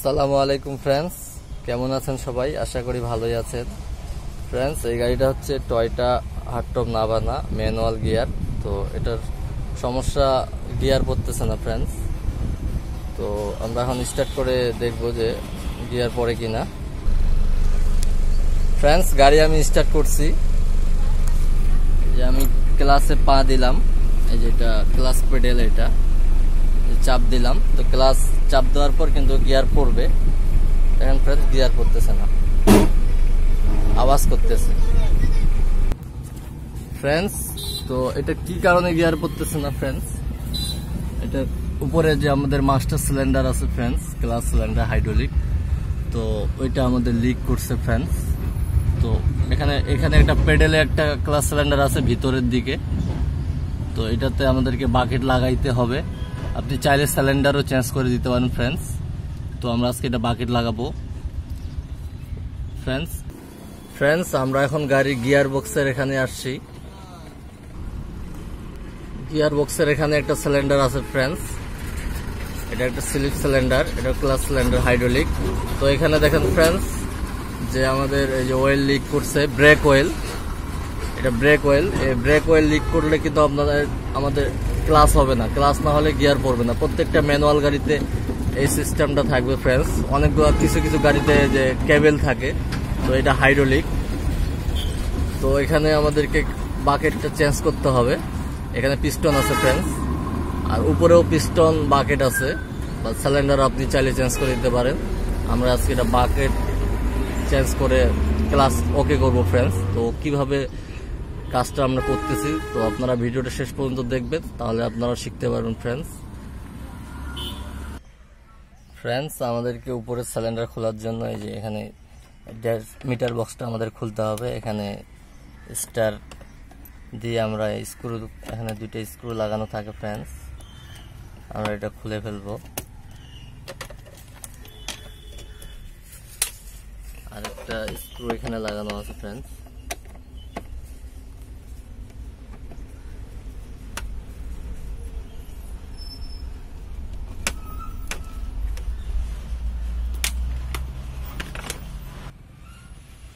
আসসালামু আলাইকুম ফ্রেন্ডস, কেমন আছেন সবাই? আশা করি ভালোই আছেন। ফ্রেন্ডস, এই গাড়িটা হচ্ছে টয়োটা হার্টটপ নাভানা ম্যানুয়াল গিয়ার। তো এটার সমস্যা গিয়ার পড়তেছে না ফ্রেন্ডস। তো আমরা এখন স্টার্ট করে দেখব যে গিয়ার পড়ে কিনা। ফ্রেন্ডস, গাড়ি আমি স্টার্ট করছি, যে আমি ক্লাসে পা দিলাম, এই যে এটা ক্লাস পেডেল, এটা চাপ দিলাম। তো ক্লাস চাপ দেওয়ার পর কিন্তু গিয়ার পড়বে। এখন ফ্রেন্ডস গিয়ার পড়তেছে না, আওয়াজ করতেছে ফ্রেন্ডস। তো এটা কি কারণে গিয়ার পড়তেছে না ফ্রেন্ডস? এটা উপরে যে আমাদের মাস্টার সিলিন্ডার আছে ফ্রেন্ডস, ক্লাস সিলিন্ডার হাইড্রোলিক, তো ওইটা আমাদের লিক করছে ফ্রেন্ডস। তো এখানে একটা পেডেলে একটা ক্লাস সিলিন্ডার আছে ভিতরের দিকে, তো এটাতে আমাদেরকে বাকেট লাগাইতে হবে। আপনি চাইলে সিলিন্ডারও চেঞ্জ করে দিতে পারেন ফ্রেন্ডস। তো আমরা আজকে এটা বাকেট লাগাবো ফ্রেন্ডস। আমরা এখন গাড়ি গিয়ার বক্সের এখানে আসছি। গিয়ার বক্সের এখানে একটা সিলিন্ডার আছে ফ্রেন্ডস, এটা একটা স্লিপ সিলিন্ডার, এটা ক্লাস সিলিন্ডার হাইড্রোলিক। তো এখানে দেখেন ফ্রেন্ডস যে আমাদের এই যে অয়েল লিক করছে, ব্রেক অয়েল, এটা ব্রেক অয়েল। এই ব্রেক অয়েল লিক করলে কিন্তু আমাদের ক্লাস হবে না, ক্লাস না হলে গিয়ার পড়বে না। প্রত্যেকটা ম্যানুয়াল গাড়িতে এই সিস্টেমটা থাকবে ফ্রেন্ডস। অনেকগুলো কিছু গাড়িতে যে কেবল থাকে, তো এটা হাইড্রোলিক। তো এখানে আমাদেরকে বাকেটটা চেঞ্জ করতে হবে। এখানে পিস্টন আছে ফ্রেন্ডস, আর উপরেও পিস্টন বাকেট আছে, বা সিলিন্ডার আপনি চাইলে চেঞ্জ করে দিতে পারেন। আমরা আজকে এটা বাকেট চেঞ্জ করে ক্লাস ওকে করবো ফ্রেন্ডস। তো কিভাবে কাজটা আমরা করতেছি, তো আপনারা ভিডিওটা শেষ পর্যন্ত দেখবেন, তাহলে আপনারা শিখতে পারবেন ফ্রেন্ডস। আমাদেরকে উপরে সিলিন্ডার খোলার জন্য এই যে এখানে মিটার বক্সটা আমাদের খুলতে হবে। এখানে স্টার দিয়ে আমরা স্ক্রু, এখানে দুইটা স্ক্রু লাগানো থাকে ফ্রেন্ডস, আমরা এটা খুলে ফেলবো। আরেকটা স্ক্রু এখানে লাগানো আছে ফ্রেন্ডস।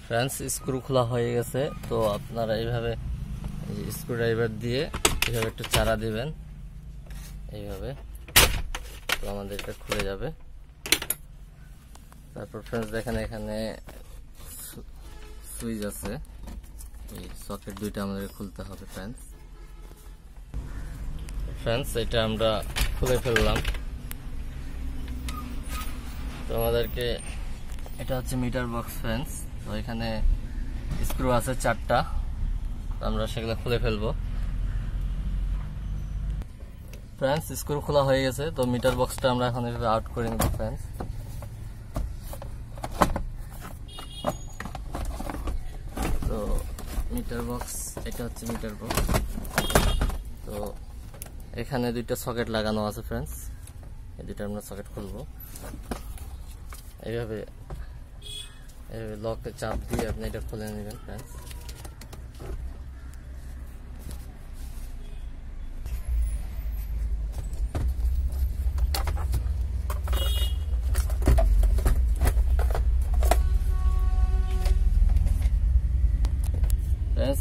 ফ্রেন্ডস, স্ক্রু খোলা হয়ে গেছে। তো আপনারা এইভাবে স্ক্রু ড্রাইভার দিয়ে এইভাবে একটু চারা দিবেন, এইভাবে, তো আমাদের এটা খুলে যাবে। তারপর ফ্রেন্ডস দেখেন এখানে সুইচ আছে, এই সকেট দুইটা আমাদের খুলতে হবে ফ্রেন্ডস। এটা আমরা খুলে ফেললাম। তো আমাদেরকে, এটা হচ্ছে মিটার বক্স ফ্রেন্ডস। তো এখানে স্ক্রু আছে 4টা, আমরা সেগুলো খুলে ফেলবো ফ্রেন্ডস। স্ক্রু খোলা হয়ে গেছে। তো মিটার বক্সটা আমরা এখন এভাবে আউট করে নেব ফ্রেন্ডস। তো মিটার বক্স, এটা হচ্ছে মিটার বক্স। তো এখানে দুইটা সকেট লাগানো আছে ফ্রেন্ডস, এই দুইটা আমরা সকেট খুলবো। এইভাবে লকে চাপ দিয়ে আপনি এটা খুলে নেবেন ফ্রেন্ডস।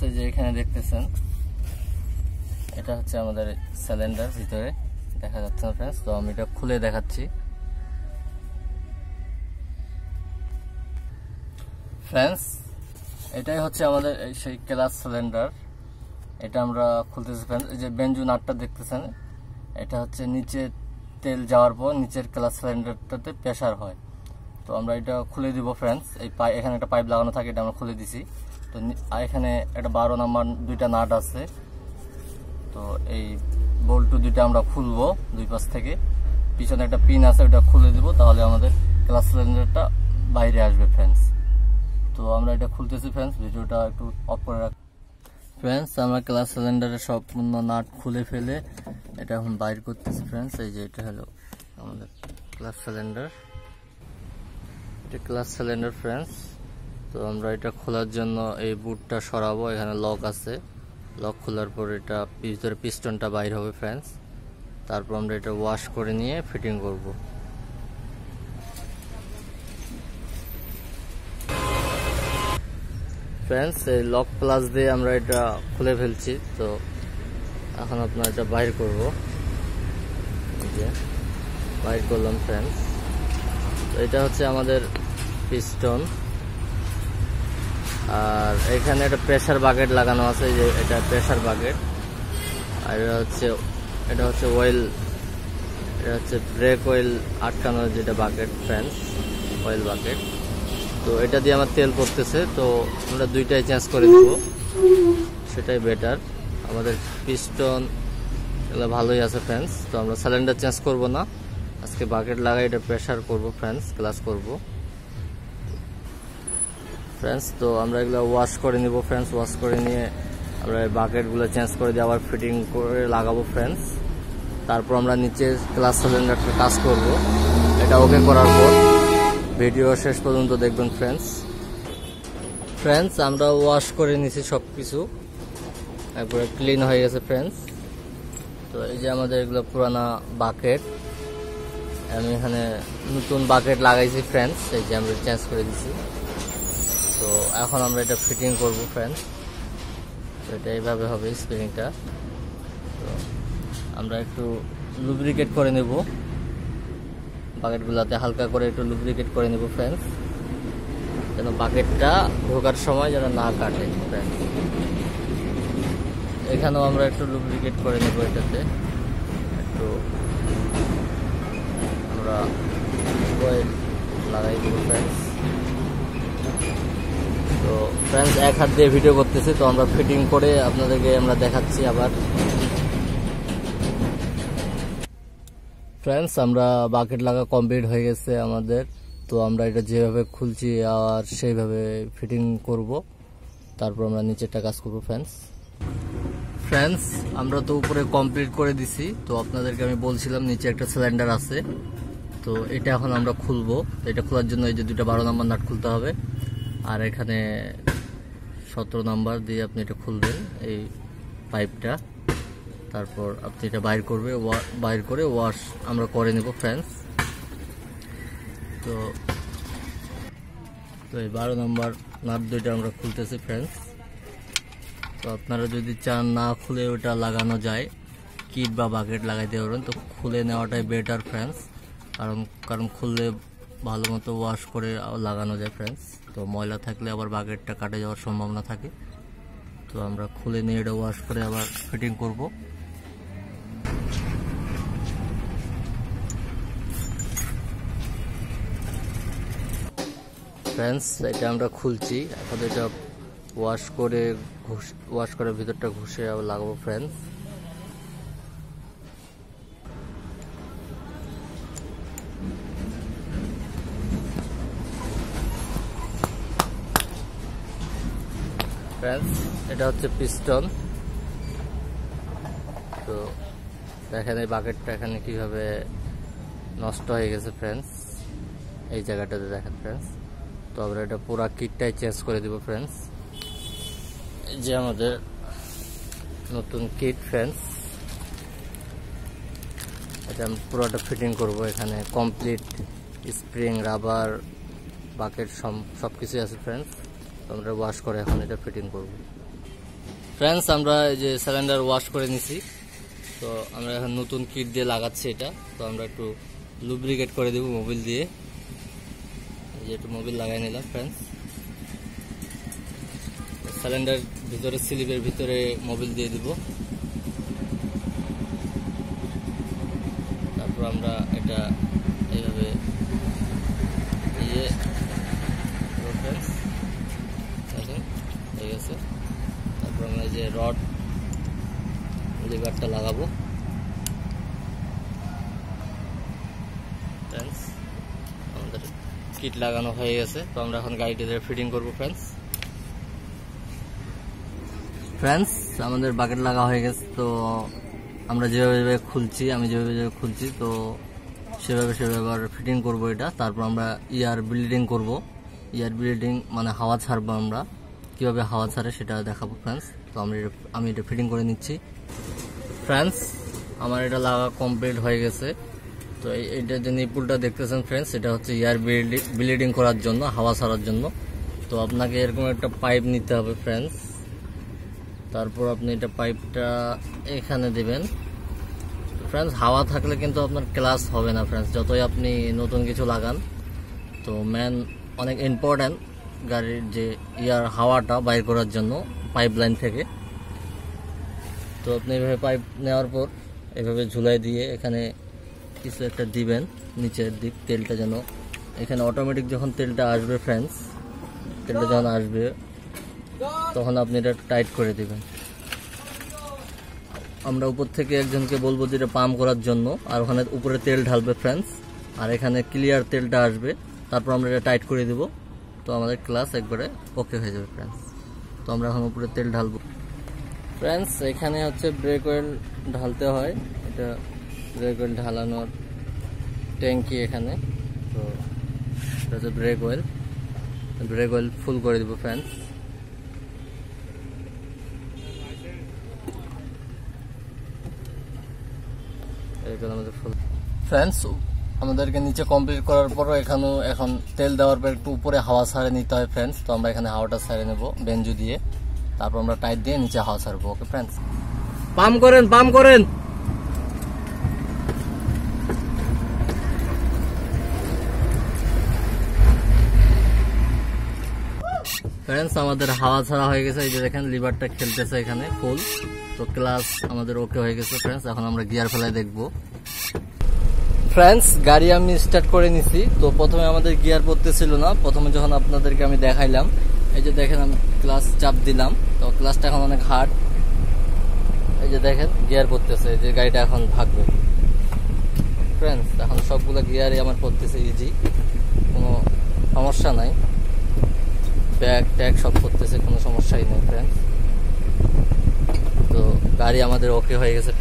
এই যে এখানে দেখতেছেন, এটা হচ্ছে আমাদের সিলিন্ডার, ভিতরে দেখা যাচ্ছে না ফ্রেন্ডস। তো আমি এটা খুলে দেখাচ্ছি ফ্রেন্ডস। এটাই হচ্ছে আমাদের সেই ক্লাস সিলিন্ডার, এটা আমরা খুলতেছি ফ্রেন্ডস। এই যে বেঞ্জু নাটটা দেখতেছেন, এটা হচ্ছে নিচে তেল যাওয়ার পর নিচের ক্লাস সিলিন্ডারটাতে প্রেসার হয়। তো আমরা এটা খুলে দিব ফ্রেন্ডস। এখানে একটা পাইপ লাগানো থাকে, এটা আমরা খুলে দিছি। তো এখানে একটা 12 নাম্বার দুইটা নাট আছে, তো এই বোল্টু দুইটা আমরা খুলবো দুই পাশ থেকে। পিছনে একটা পিন আছে, ওটা খুলে দিব, তাহলে আমাদের ক্লাস সিলিন্ডারটা বাইরে আসবে ফ্রেন্ডস। তো আমরা এটা খুলতেছি ফ্রেন্ডস, ভিডিওটা একটু অফ করে রাখ ফ্রেন্ডস। আমরা ক্লাস সিলিন্ডারের সম্পূর্ণ নাট খুলে ফেলে এটা এখন বাইর করতেছি ফ্রেন্ডস। এই যে এটা হলো আমাদের ক্লাস সিলিন্ডার, এটা ক্লাস সিলিন্ডার ফ্রেন্ডস। তো আমরা এটা খোলার জন্য এই বুটটা সরাবো, এখানে লক আছে, লক খোলার পর এটা ভিতরে পিস্টনটা বাইর হবে ফ্রেন্ডস। তারপর আমরা এটা ওয়াশ করে নিয়ে ফিটিং করব। ফ্রেন্ডস এই লক প্লাস দিয়ে আমরা এটা খুলে ফেলছি। তো এখন আপনার এটা বাইর করব, বাইর করলাম ফ্রেন্ডস। তো এটা হচ্ছে আমাদের পিস্টন, আর এখানে একটা প্রেসার বাকেট লাগানো আছে, যে এটা প্রেসার বাকেট। আর এটা হচ্ছে অয়েল, এটা হচ্ছে ব্রেক অয়েল আটকানোর যেটা বাকেট ফ্রেন্ডস, অয়েল বাকেট। তো এটা দিয়ে আমার তেল পড়তেছে, তো আমরা দুইটাই চেঞ্জ করে দিব, সেটাই বেটার। আমাদের পিস্টন এগুলো ভালোই আছে ফ্রেন্ডস। তো আমরা সিলিন্ডার চেঞ্জ করব না আজকে, বাকেট লাগাই এটা প্রেসার করব ফ্রেন্ডস, ক্লাস করব ফ্রেন্ডস। তো আমরা এগুলো ওয়াশ করে নিব ফ্রেন্ডস। ওয়াশ করে নিয়ে আমরা বাকেটগুলো চেঞ্জ করে দিয়ে আবার ফিটিং করে লাগাবো ফ্রেন্ডস। তারপর আমরা নিচে ক্লাস সিলিন্ডারটা কাজ করব। এটা ওকে করার পর ভিডিও শেষ পর্যন্ত দেখবেন ফ্রেন্ডস। আমরা ওয়াশ করে নিছি সব কিছু, একবারে ক্লিন হয়ে গেছে ফ্রেন্ডস। তো এই যে আমাদের এগুলো পুরানা বাকেট, আমি এখানে নতুন বাকেট লাগাইছি ফ্রেন্ডস, এই যে আমরা চেঞ্জ করে দিছি। তো এখন আমরা এটা ফিটিং করব ফ্রেন্ডস। তো এটা এইভাবে হবে স্প্রিংটা। তো আমরা একটু লুব্রিকেট করে নেব বাকেটগুলোতে, হালকা করে একটু লুব্রিকেট করে নেব ফ্রেন্ডস, যেন বাকেটটা ঢোকার সময় যেন না কাটে ফ্রেন্ডস। এখানেও আমরা একটু লুব্রিকেট করে নেব, এটাতে একটু আমরা অয়েল লাগাই দেবো ফ্রেন্ডস। তো ফ্রেন্ডস এক হাত দিয়ে ভিডিও করতেছে, তো আমরা ফিটিং করে আপনাদেরকে আমরা দেখাচ্ছি আবার ফ্রেন্ডস। আমরা বাকেট লাগা কমপ্লিট হয়ে গেছে আমাদের। তো আমরা এটা যেভাবে খুলছি আর সেইভাবে ফিটিং করব, তারপর আমরা নিচেরটা কাজ করব ফ্রেন্ডস। আমরা তো উপরে কমপ্লিট করে দিছি। তো আপনাদেরকে আমি বলছিলাম নিচে একটা সিলিন্ডার আছে, তো এটা এখন আমরা খুলবো। এটা খোলার জন্য এই যে দুটো 12 নম্বর নাট খুলতে হবে, আর এখানে 17 নাম্বার দিয়ে আপনি এটা খুলবেন এই পাইপটা। তারপর আপনি এটা বাইর করে ওয়াশ আমরা করে নেব ফ্রেন্ডস। তো এই 12 নম্বর নাট দুইটা আমরা খুলতেছি ফ্রেন্ডস। তো আপনারা যদি চান না খুলে ওটা লাগানো যায়, কিট বা বাকেট লাগাইতে পারবেন, তো খুলে নেওয়াটাই বেটার ফ্রেন্ডস। কারণ খুললে ভালো মতো ওয়াশ করে লাগানো যায় ফ্রেন্ডস। তো ময়লা থাকলে আবার বাকেটটা কাটে যাওয়ার সম্ভাবনা থাকে। তো আমরা খুলে নিয়ে এটা ওয়াশ করে আবার ফিটিং করব ফ্রেন্ডস। এটা আমরা খুলছি এখন, এটা ওয়াশ করে ভিতরটা ঘষে আবার লাগাবো ফ্রেন্ডস। এটা হচ্ছে পিস্টন। তো দেখেন এই বাকেটটা এখানে কিভাবে নষ্ট হয়ে গেছে ফ্রেন্ডস, এই জায়গাটাতে দেখেন ফ্রেন্ডস। তো আমরা এটা পুরো কিটটাই চেঞ্জ করে দিব ফ্রেন্ডস। এই যে আমাদের নতুন কিট ফ্রেন্ডস, এটা আমি পুরোটা ফিটিং করব। এখানে কমপ্লিট স্প্রিং, রাবার, বাকেট সব কিছুই আছে ফ্রেন্ডস। আমরা ওয়াশ করে এখন এটা ফিটিং করব ফ্রেন্ডস। আমরা এই যে সিলিন্ডার ওয়াশ করে নিছি, তো আমরা এখন নতুন কিট দিয়ে লাগাচ্ছি এটা। তো আমরা একটু লুব্রিকেট করে দেব মোবিল দিয়ে, এই যে একটু মোবিল লাগাই নিলাম ফ্রেন্ডস। সিলিন্ডার ভিতরে স্লিপের ভিতরে মোবিল দিয়ে দিব। তারপর আমরা এটা এইভাবে ফ্রেন্ডস হয়ে গেছে। তারপর আমরা এই যে রড লিভারটা লাগাবো ফ্রেন্ডস। আমাদের কিট লাগানো হয়ে গেছে। তো আমরা এখন গাড়িটিতে ফিটিং করব ফ্রেন্ডস। আমাদের বাকেট লাগা হয়ে গেছে। তো আমরা যেভাবে খুলছি, আমি যেভাবে খুলছি, তো সেভাবে আবার ফিটিং করব এটা। তারপর আমরা ইয়ার ব্লিডিং করব। ইয়ার ব্লিডিং মানে হাওয়া ছাড়বো, আমরা কিভাবে হাওয়া ছাড়ে সেটা দেখাবো ফ্রেন্ডস। তো আমি এটা ফিটিং করে নিচ্ছি ফ্রেন্ডস। আমার এটা লাগা কমপ্লিট হয়ে গেছে। তো এইটা যে নিপুলটা দেখতেছেন ফ্রেন্ডস, এটা হচ্ছে ইয়ার ব্লিডিং করার জন্য, হাওয়া ছাড়ার জন্য। তো তো আপনাকে এরকম একটা পাইপ নিতে হবে ফ্রেন্ডস। তারপর আপনি এটা পাইপটা এখানে দিবেন ফ্রেন্ডস। হাওয়া থাকলে কিন্তু আপনার ক্লাস হবে না ফ্রেন্ডস, যতই আপনি নতুন কিছু লাগান। তো ম্যান অনেক ইম্পর্ট্যান্ট গাড়ির যে ইয়ার হাওয়াটা বাইর করার জন্য পাইপ লাইন থেকে। তো আপনি এভাবে পাইপ নেওয়ার পর এভাবে ঝুলাই দিয়ে এখানে কিছু একটা দিবেন নিচের দিক, তেলটা যেন এখানে অটোমেটিক যখন তেলটা আসবে ফ্রেন্ডস, তেলটা যখন আসবে তখন আপনি এটা টাইট করে দিবেন। আমরা উপর থেকে একজনকে বলবো যে এটা পাম্প করার জন্য, আর ওখানে উপরে তেল ঢালবে ফ্রেন্ডস, আর এখানে ক্লিয়ার তেলটা আসবে। তারপর আমরা এটা টাইট করে দেব, তো আমাদের ক্লাস একবারে ওকে হয়ে যাবে ফ্রেন্ডস। তো আমরা এখন উপরে তেল ঢালবো ফ্রেন্ডস। এখানে হচ্ছে ব্রেক অয়েল ঢালতে হয়, এটা ব্রেক অয়েল ঢালানোর ট্যাঙ্কি এখানে। তো এটা হচ্ছে ব্রেক অয়েল, ব্রেক অয়েল ফুল করে দেবো ফ্রেন্ডস। আমাদের ফুল ফ্রেন্ডস আমাদেরকে নিচে কমপ্লিট করার পরও এখন তেল দেওয়ার পর একটু উপরে হাওয়া ছাড়ে নিতে হয় ফ্রেন্ডস। তো আমরা এখানে হাওয়াটা ছাড়ে নেব বেঞ্জু দিয়ে, তারপর আমরা টাইট দিয়ে নিচে হাওয়া ছাড়বো। ওকে ফ্রেন্ডস, পাম্প করেন পাম্প করেন। ফ্রেন্ডস আমাদের হাওয়া ছাড়া হয়ে গেছে, এই যে দেখেন লিভারটা খেলতেছে এখানে ফুল। তো ক্লাস আমাদের ওকে হয়ে গেছে ফ্রেন্ডস। এখন আমরা গিয়ার ফেলায় দেখবো ফ্রেন্ডস। গাড়ি আমি স্টার্ট করে নিছি। তো প্রথমে আমাদের গিয়ার পড়তেছিল না, প্রথমে যখন আপনাদেরকে আমি দেখাইলাম, এই যে দেখেন আমি ক্লাস চাপ দিলাম, তো ক্লাসটা এখন অনেক হার্ড। এই যে দেখেন গিয়ার পড়তেছে, যে গাড়িটা এখন ভাগবে ফ্রেন্ডস। এখন সবগুলো গিয়ারই আমার পড়তেছে ইজি, কোনো সমস্যা নাই। ব্যাগ ট্যাগ সব করতেছে, কোনো সমস্যাই নেই ফ্রেন্ডস। তো গাড়ি আমাদের ওকে হয়ে গেছে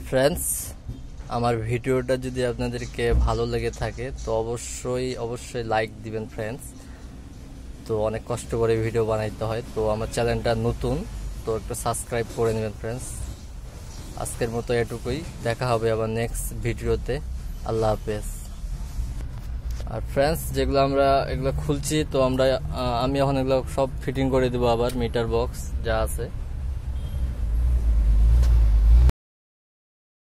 ফ্রেন্ডস। আমার ভিডিওটা যদি আপনাদেরকে ভালো লেগে থাকে তো অবশ্যই লাইক দিবেন ফ্রেন্ডস। তো অনেক কষ্ট করে ভিডিও বানাইতে হয়, তো আমার চ্যানেলটা নতুন, তো একটু সাবস্ক্রাইব করে নেবেন ফ্রেন্ডস। আজকের মতো এটুকুই, দেখা হবে আবার নেক্সট ভিডিওতে। আল্লাহ হাফেজ। আর ফ্রেন্ডস যেগুলো আমরা এগুলো খুলছি, তো আমি এখন এগুলো সব ফিটিং করে দেবো আবার, মিটার বক্স যা আছে।